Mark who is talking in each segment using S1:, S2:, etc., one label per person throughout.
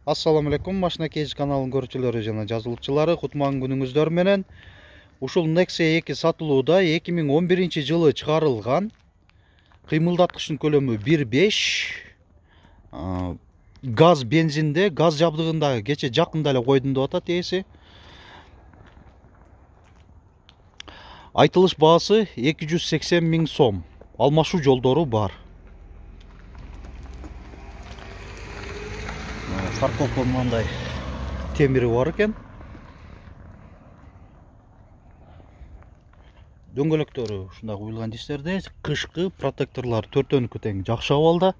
S1: Assalamu alaikum, Машина Кейж каналының көрүүчүлөрү жана жазылуучулары, кутман күнүңүздөр менен. Ушул Nexia 2 сатылууда 2011 жылы чыгарылган. Кыймылдаткычтын көлөмү 1.5. Газ бензинде, газ жабдыгында кече жакында эле койдум деп атат ээси. Айтылыш баасы 280 000 сом. Алмашуу жолдору бар. Парковка мындай темири бар экен. Дөңгөлөктөрү ушундай куюлган дистерде, кышкы протекторлор 4-2 тең жакшы абалда.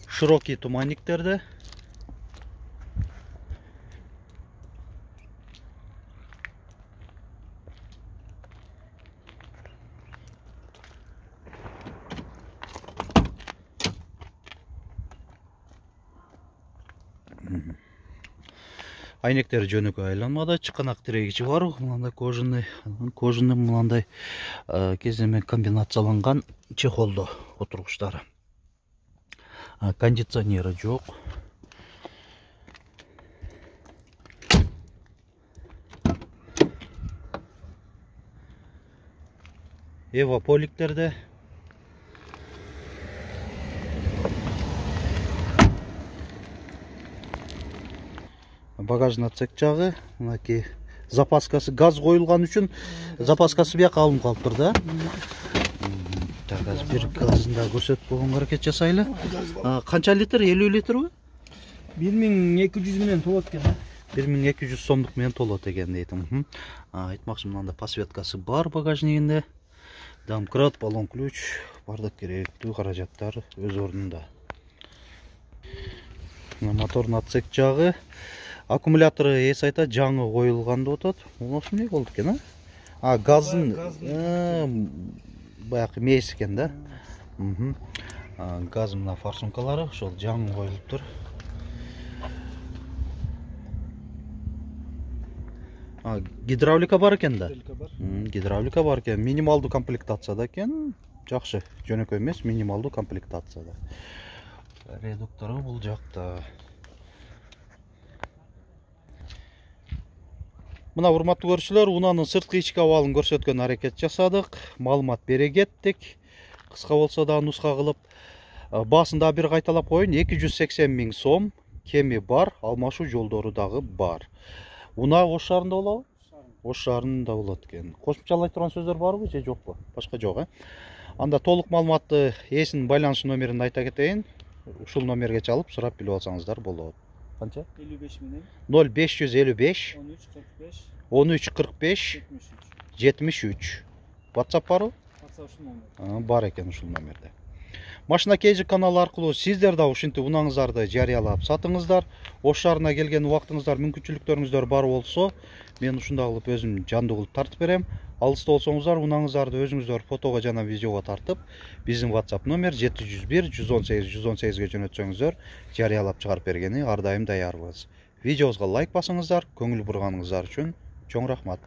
S1: Широкий туманниктерде. Айнектер жөнөкөй айланмада, чыканак тирегичи бар, мындай кожаный мындай кеземе комбинацияланган чехолдо отургучтары. Кондиционери жок. Эваполиктерде. Багажный отсек жагы, мынакей запаскасы газ коюлган үчүн запаскасы бияка алынып калыптыр да. Так, азыр бир газын да көрсөтүп койгонго аракет жасайлы. Канча литр? 50 литрби?
S2: 1200 менен толот экен.
S1: 1200 сомдук менен толот экен дейт. Айтмакчы, мындай подсветкасы бар багажнигинде. Домкрат, баллон ключ, бардык керектүү каражаттар өз ордунда. Мотордун отсек жагы. Аккумулятору эс айта жаңы коюлган деп атат. Монусу эмне болду экен, газдын баягы мээси экен да. Газ мына форсункалары ошол жаңы коюлуптур. Гидравлика бар экен да. Гидравлика бар экен. Минималдуу комплектацияда экен. Жакшы, жөнөкөй эмес, минималдуу комплектацияда. Редуктору бул жакта. Мына урматтуу көрүүчүлөр, унаанын сырткы ички абалын көрсөткөн аракет жасадык. Маалымат бере кеттик. Кыска болсо да нуска кылып. Баасын да бир кайталап коеюн. 280 000 сом. Кеми бар, алмашуу жолдору дагы бар. Унаа Ош шаарында болобу? Ош шаарында болот экен. Кошумчалай турган сөздөр барбы же жокпу? Башка жок, Анда толук маалыматты ээсинин байланыш номерин айта кетейин. Ушул номерге чалып сурап билип алсаңыздар болот. Канча?
S2: 55 менен
S1: 0555 1345 73. WhatsApp барбы? Бар экен ушул номерде. Машина Кейж каналы аркылуу сиздер да ушинтип унааңыздарды жарыялап сатыңыздар. Ош шаарына келген убактыңыздар, мүмкүнчүлүктөрүңүздөр бар болсо, мен ушундай кылып өзүм жандуу кылып тартып берем. Алыста болсоңуздар, унааңыздарды өзүңүздөр фотого жана видеого тартып, биздин WhatsApp номер 701 118 118ге жөнөтсөңүздөр, жарыялап чыгарып бергени ар дайым даярбыз. Видеобузга лайк басыңыздар, көңүл бурганыңыздар үчүн чоң рахмат.